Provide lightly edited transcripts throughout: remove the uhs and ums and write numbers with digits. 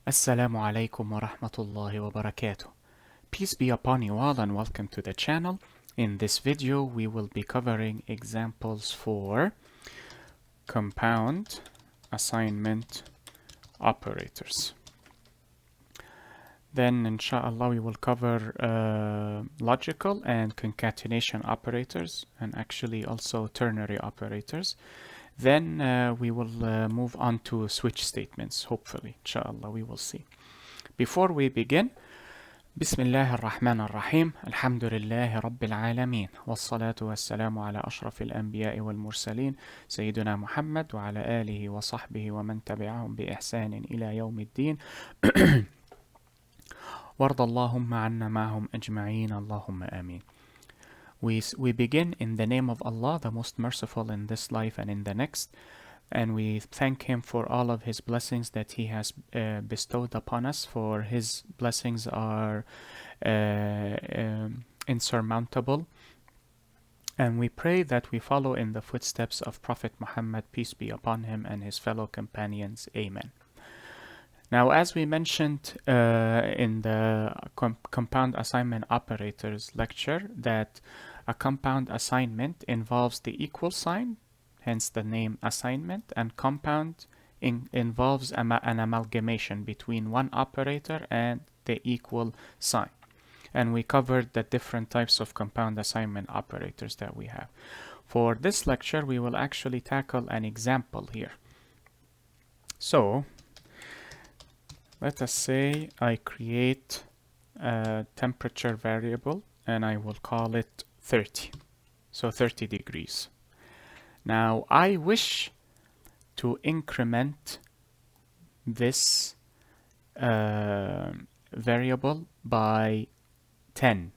Assalamu alaikum wa rahmatullahi wa barakatuh. Peace be upon you all and welcome to the channel. In this video we will be covering examples for compound assignment operators. Then inshallah we will cover logical and concatenation operators and actually also ternary operators. Then we will move on to switch statements, hopefully, inshallah, we will see. Before we begin, Bismillah ar-Rahman ar-Rahim, Alhamdulillahi Rabbil Alameen, Wassalatu wassalamu ala ashrafil anbiya'i wal mursaleen, Sayyiduna Muhammad wa ala alihi wa sahbihi wa man tabi'ahum bi ihsanin ila yawmiddin, Warda Allahumma anna ma'hum ajma'een, Allahumma ameen. We begin in the name of Allah, the most merciful in this life and in the next, and we thank Him for all of His blessings that He has bestowed upon us, for His blessings are insurmountable. And we pray that we follow in the footsteps of Prophet Muhammad, peace be upon him, and his fellow companions. Amen. Now, as we mentioned in the compound assignment operators lecture, that a compound assignment involves the equal sign, hence the name assignment, and compound involves an amalgamation between one operator and the equal sign. And we covered the different types of compound assignment operators that we have. For this lecture, we will actually tackle an example here. So, let us say I create a temperature variable and I will call it 30. So 30 degrees. Now I wish to increment this variable by 10.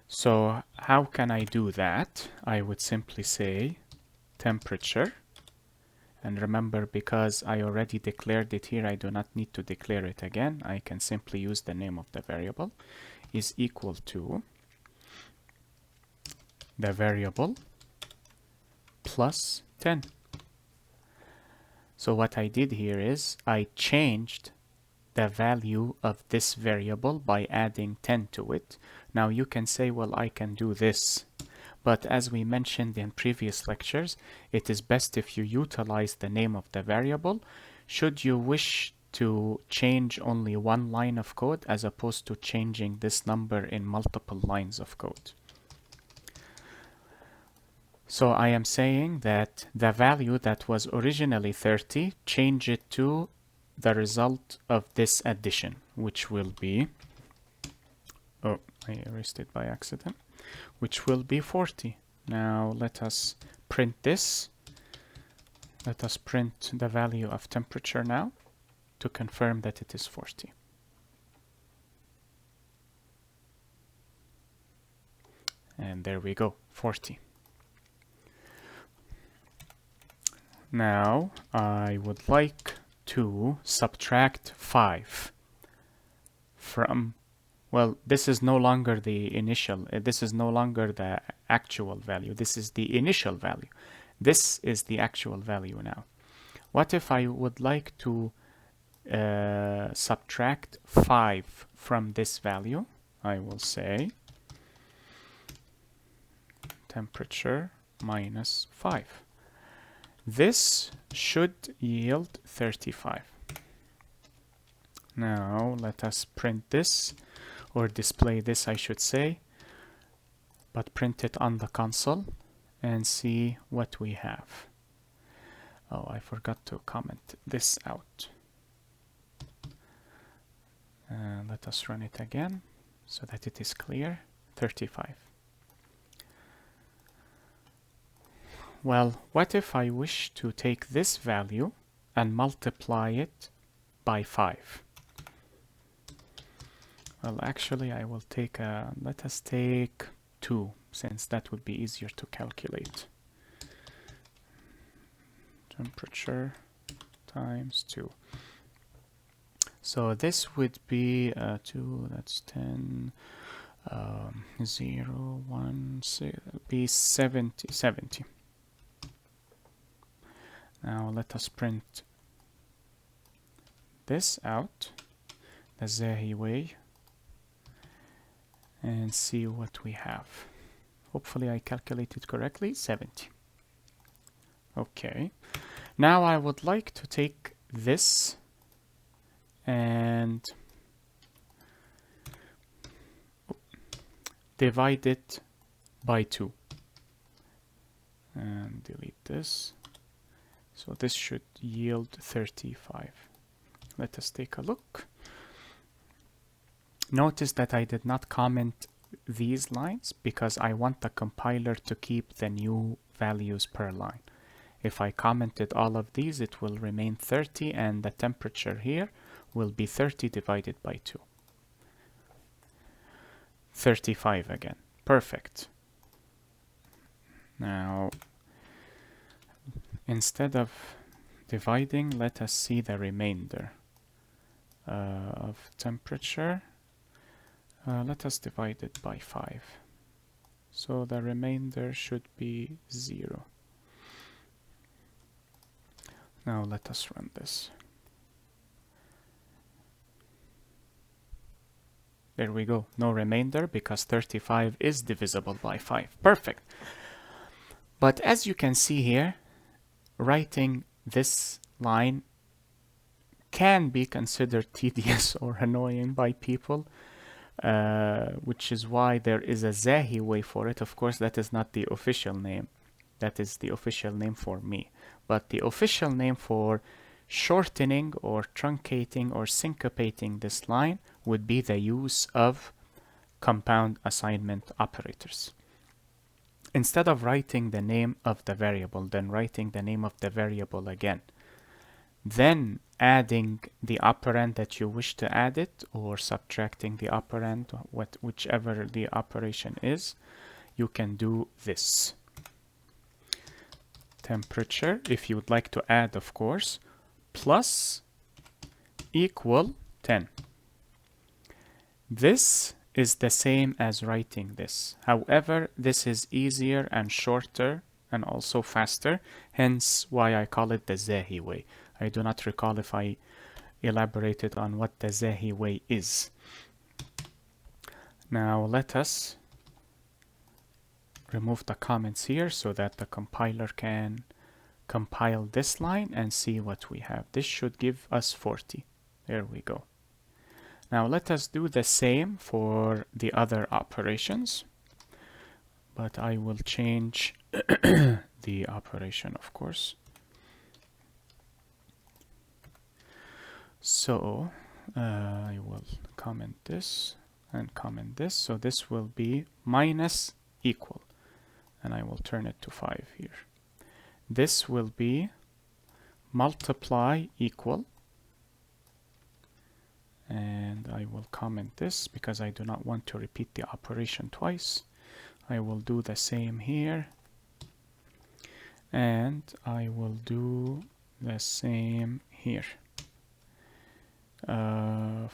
So how can I do that? I would simply say temperature. And remember, because I already declared it here, I do not need to declare it again. I can simply use the name of the variable is equal to the variable plus 10. So what I did here is I changed the value of this variable by adding 10 to it. Now you can say, well, I can do this. But as we mentioned in previous lectures, it is best if you utilize the name of the variable should you wish to change only one line of code as opposed to changing this number in multiple lines of code. So I am saying that the value that was originally 30, change it to the result of this addition, which will be, oh, I erased it by accident, which will be 40. Now let us print this. Let us print the value of temperature now to confirm that it is 40. And there we go, 40. Now I would like to subtract 5 from, well, this is no longer the initial, this is no longer the actual value, this is the initial value. This is the actual value now. What if I would like to subtract 5 from this value? I will say temperature minus 5. This should yield 35. Now let us print this, or display this I should say, but print it on the console and see what we have. Oh, I forgot to comment this out. Let us run it again so that it is clear. 35. Well, what if I wish to take this value and multiply it by 5? Well, actually, I will take let us take 2, since that would be easier to calculate. Temperature times 2. So this would be 2, that's 10, 0, 1, 6, be 70. Now let us print this out, the Zahi way, and see what we have. Hopefully I calculated correctly, 70. Okay, now I would like to take this and divide it by 2 and delete this. So this should yield 35. Let us take a look. Notice that I did not comment these lines because I want the compiler to keep the new values per line. If I commented all of these, it will remain 30, and the temperature here will be 30 divided by 2. 35 again. Perfect. Now, instead of dividing, let us see the remainder of temperature. Let us divide it by 5. So the remainder should be 0. Now let us run this. There we go. No remainder because 35 is divisible by 5. Perfect. But as you can see here, writing this line can be considered tedious or annoying by people, which is why there is a Zahi way for it. Of course, that is not the official name. That is the official name for me. But the official name for shortening or truncating or syncopating this line would be the use of compound assignment operators. Instead of writing the name of the variable, then writing the name of the variable again, then adding the operand that you wish to add it, or subtracting the operand, whichever the operation is, you can do this. Temperature, if you would like to add, of course, plus equal 10. This is the same as writing this. However, this is easier and shorter and also faster, hence why I call it the Zahi way. I do not recall if I elaborated on what the Zahi way is. Now let us remove the comments here so that the compiler can compile this line and see what we have. This should give us 40. There we go. Now let us do the same for the other operations, but I will change the operation, of course. So I will comment this and comment this. So this will be minus equal, and I will turn it to 5 here. This will be multiply equal, and I will comment this because I do not want to repeat the operation twice. I will do the same here, and I will do the same here. 5.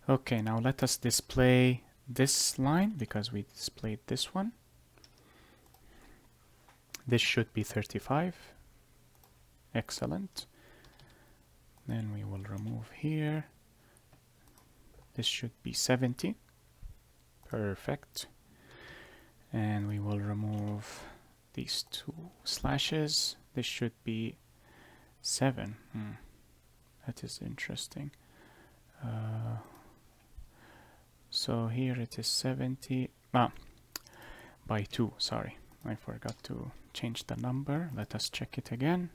Okay, now let us display this line because we displayed this one. This should be 35. Excellent. Then we will remove here. This should be 70. Perfect. And we will remove these 2 slashes. This should be 7. That is interesting. So here it is 70 by 2, sorry. I forgot to change the number. Let us check it again.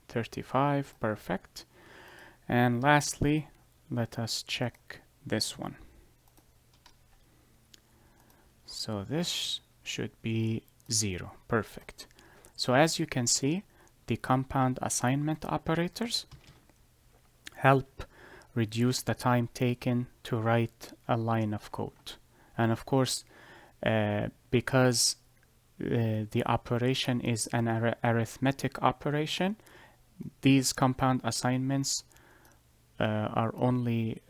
35, perfect. And lastly, let us check this one. So this should be 0, perfect. So as you can see, the compound assignment operators help reduce the time taken to write a line of code. And of course, because the operation is an arithmetic operation, these compound assignments are only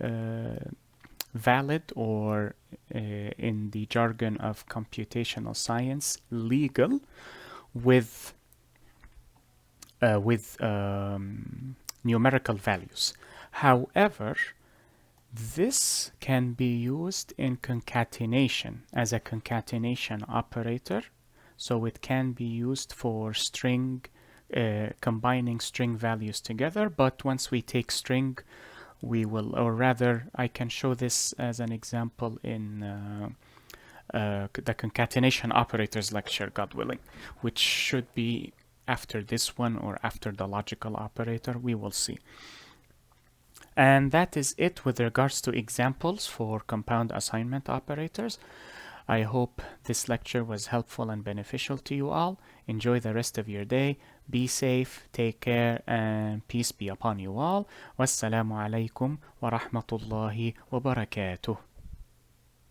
valid, or in the jargon of computational science, legal, with with numerical values. However, this can be used in concatenation as a concatenation operator. So it can be used for string, combining string values together. But once we take string, we will, or rather, I can show this as an example in the concatenation operators lecture, God willing, which should be after this one or after the logical operator. We will see. And that is it with regards to examples for compound assignment operators. I hope this lecture was helpful and beneficial to you all. Enjoy the rest of your day. Be safe, take care, and peace be upon you all. Wassalamu alaikum wa rahmatullahi wa barakatuh.